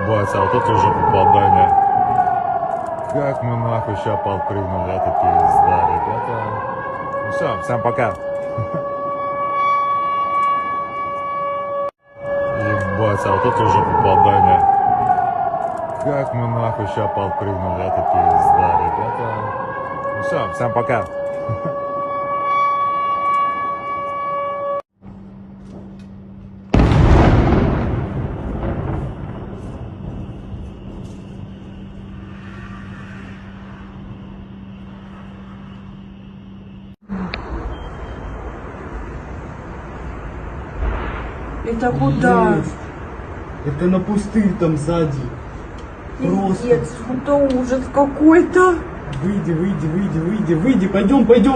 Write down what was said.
Ебать, а вот это уже попадание. Как мы нахуй ща подпрыгнули, это пизда, ребята. Ну все, всем пока. Ебать, а вот это уже попадание. Как мы нахуй ща подпрыгнули, это пизда, ребята. Ну все, всем пока. Это куда? Это на пустырь там сзади. Просто. Пиздец, это ужас какой-то. Выйди, выйди, выйди, выйди, выйди, пойдем, пойдем.